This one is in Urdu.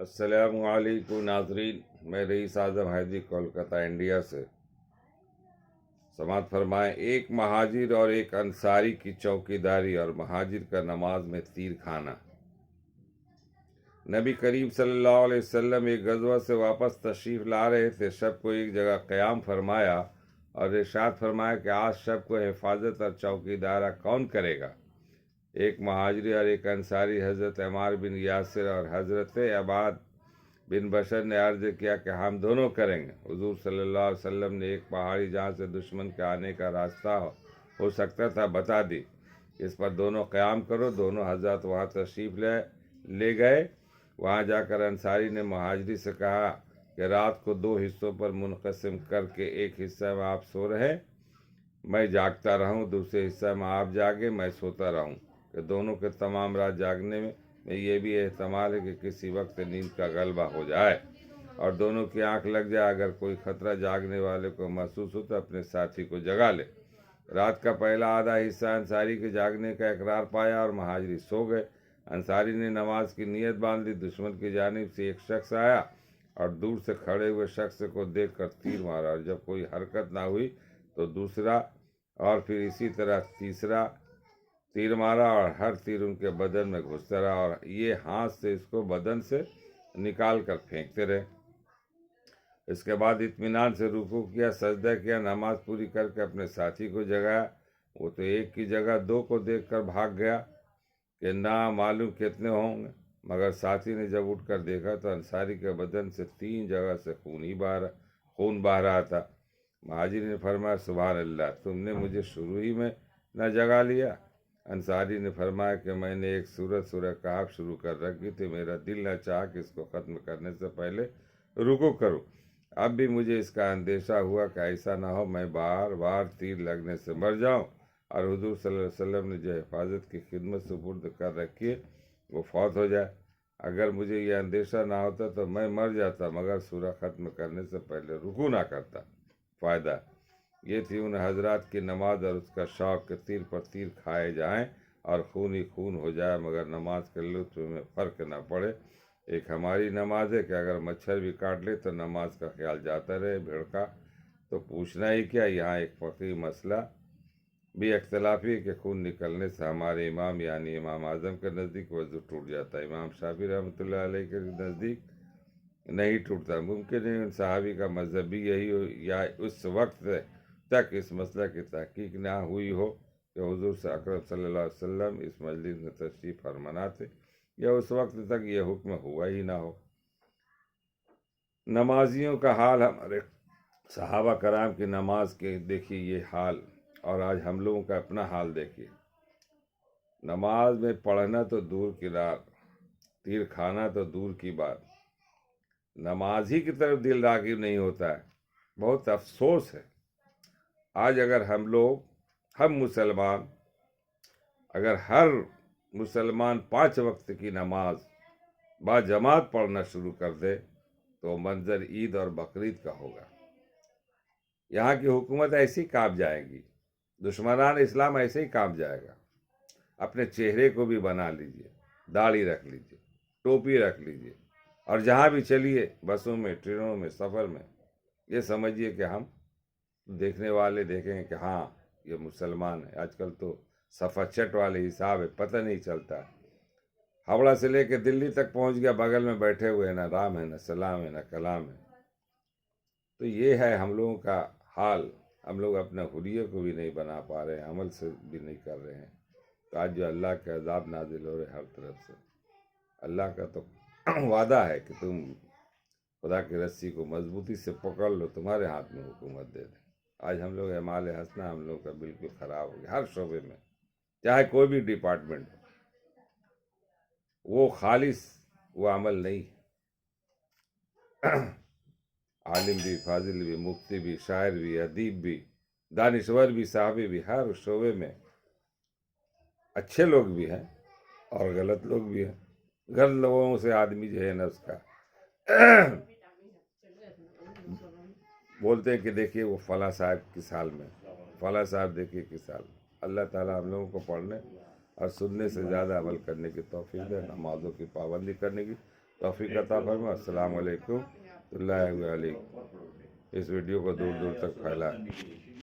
السلام علیکم ناظرین، میں رئیس اعظم حیدری کولکتہ انڈیا سے سماعت فرمائیں۔ ایک مہاجر اور ایک انصاری کی چوکیداری اور مہاجر کا نماز میں تیر کھانا۔ نبی کریم صلی اللہ علیہ وسلم ایک غزوہ سے واپس تشریف لا رہے تھے۔ شب کو ایک جگہ قیام فرمایا اور ارشاد فرمایا کہ آج شب کو حفاظت اور چوکیدارہ کون کرے گا؟ ایک مہاجری اور ایک انصاری حضرت عمار بن یاسر اور حضرت عباد بن بشر نے عرض کیا کہ ہم دونوں کریں گے۔ حضور صلی اللہ علیہ وسلم نے ایک پہاڑی جہاں سے دشمن کے آنے کا راستہ ہو سکتا تھا بتا دی، اس پر دونوں قیام کرو۔ دونوں حضرات وہاں تشریف لے گئے۔ وہاں جا کر انصاری نے مہاجری سے کہا کہ رات کو 2 حصوں پر منقسم کر کے ایک حصہ میں آپ سو رہے، میں جاگتا رہوں، دوسرے حصہ میں آپ جاگے، میں سوتا رہوں، کہ دونوں کے تمام رات جاگنے میں یہ بھی احتمال ہے کہ کسی وقت نیند کا غلبہ ہو جائے اور دونوں کی آنکھ لگ جائے۔ اگر کوئی خطرہ جاگنے والے کو محسوس ہو تو اپنے ساتھی کو جگا لے۔ رات کا پہلا آدھا حصہ انصاری کے جاگنے کا اقرار پایا اور مہاجری سو گئے۔ انصاری نے نماز کی نیت باندھ لی۔ دشمن کی جانب سے ایک شخص آیا اور دور سے کھڑے ہوئے شخص کو دیکھ کر تیر مارا، اور جب کوئی حرکت نہ ہوئی تو دوسرا اور پھر اسی طرح تیسرا تیر مارا، اور ہر تیر ان کے بدن میں گھستا رہا اور یہ ہاتھ سے اس کو بدن سے نکال کر پھینکتے رہے۔ اس کے بعد اطمینان سے رکوع کیا، سجدہ کیا، نماز پوری کر کے اپنے ساتھی کو جگایا۔ وہ تو ایک کی جگہ 2 کو دیکھ کر بھاگ گیا کہ نہ معلوم کتنے ہوں گے، مگر ساتھی نے جب اٹھ کر دیکھا تو انصاری کے بدن سے 3 جگہ سے خون بہہ رہا تھا۔ مہاجر نے فرمایا سبحان اللہ، تم نے مجھے شروع ہی میں نہ جگا لیا۔ انصاری نے فرمایا کہ میں نے ایک سورہ کہف شروع کر رکھی تھی، میرا دل نہ چاہا کہ اس کو ختم کرنے سے پہلے رکوع کروں۔ اب بھی مجھے اس کا اندیشہ ہوا کہ ایسا نہ ہو میں بار بار تیر لگنے سے مر جاؤں اور حضور صلی اللہ علیہ وسلم نے جو حفاظت کی خدمت سپرد کر رکھی ہے وہ فوت ہو جائے۔ اگر مجھے یہ اندیشہ نہ ہوتا تو میں مر جاتا، مگر سورہ ختم کرنے سے پہلے رکوع نہ کرتا۔ فائدہ یہ تھی ان حضرات کی نماز اور اس کا شوق کہ تیر پر تیر کھائے جائیں اور خون ہی خون ہو جائے، مگر نماز کے لطف میں فرق نہ پڑے۔ ایک ہماری نماز ہے کہ اگر مچھر بھی کاٹ لے تو نماز کا خیال جاتا رہے، بھیڑ کا تو پوچھنا ہی کیا۔ یہاں ایک فقہی مسئلہ بھی اختلافی ہے کہ خون نکلنے سے ہمارے امام یعنی امام اعظم کے نزدیک وضو ٹوٹ جاتا ہے، امام شافعی رحمۃ اللہ علیہ کے نزدیک نہیں ٹوٹتا۔ ممکن ہے ان صحابی کا مذہب بھی یہی ہو، یا اس وقت تک اس مسئلہ کی تحقیق نہ ہوئی ہو کہ حضور اکرم صلی اللہ علیہ وسلم اس مجلس میں تشریف فرما تھے، یا اس وقت تک یہ حکم ہوا ہی نہ ہو۔ نمازیوں کا حال، ہمارے صحابہ کرام کی نماز کے دیکھیے یہ حال، اور آج ہم لوگوں کا اپنا حال دیکھیے۔ نماز میں پڑھنا تو دور کی بات، تیر کھانا تو دور کی بات، نماز ہی کی طرف دل راغب نہیں ہوتا ہے۔ بہت افسوس ہے آج اگر ہم مسلمان، اگر ہر مسلمان 5 وقت کی نماز با جماعت پڑھنا شروع کر دے تو منظر عید اور بقرعید کا ہوگا۔ یہاں کی حکومت ایسی کانپ جائے گی، دشمنان اسلام ایسے ہی کانپ جائے گا۔ اپنے چہرے کو بھی بنا لیجئے، داڑھی رکھ لیجئے، ٹوپی رکھ لیجئے، اور جہاں بھی چلیے، بسوں میں، ٹرینوں میں، سفر میں، یہ سمجھیے کہ ہم دیکھنے والے دیکھیں گے کہ ہاں یہ مسلمان ہے۔ آج کل تو صفحہ چٹ والے حساب ہے، پتہ نہیں چلتا۔ ہاوڑہ سے لے کے دلی تک پہنچ گیا، بغل میں بیٹھے ہوئے، نہ رام ہے، نہ سلام ہے، نہ کلام ہے۔ تو یہ ہے ہم لوگوں کا حال۔ ہم لوگ اپنے حلیے کو بھی نہیں بنا پا رہے ہیں، عمل سے بھی نہیں کر رہے ہیں۔ تو آج جو اللہ کے عذاب نازل ہو رہے ہر طرف سے، اللہ کا تو وعدہ ہے کہ تم خدا کی رسی کو مضبوطی سے پکڑ لو، تمہارے ہاتھ میں حکومت دے دیں۔ آج ہم لوگ اعمال حسنہ ہم لوگ کا بالکل خراب ہو گیا، ہر شعبے میں، چاہے کوئی بھی ڈپارٹمنٹ ہو، وہ خالص وہ عمل نہیں ہے۔ عالم بھی، فاضل بھی، مفتی بھی، شاعر بھی، ادیب بھی، دانشور بھی، صحابی بھی، ہر شعبے میں اچھے لوگ بھی ہیں اور غلط لوگ بھی ہیں۔ غلط لوگوں سے آدمی جو ہے نا اس کا بولتے ہیں کہ دیکھیے وہ فلاں صاحب کس حال میں، فلاں صاحب دیکھیے کس حال میں۔ اللہ تعالیٰ ہم لوگوں کو پڑھنے اور سننے سے زیادہ عمل کرنے کی توفیق دے، نمازوں کی پابندی کرنے کی توفیق عطا فرما۔ السلام علیکم اللہ علیکم۔ اس ویڈیو کو دور دور تک پھیلائیں۔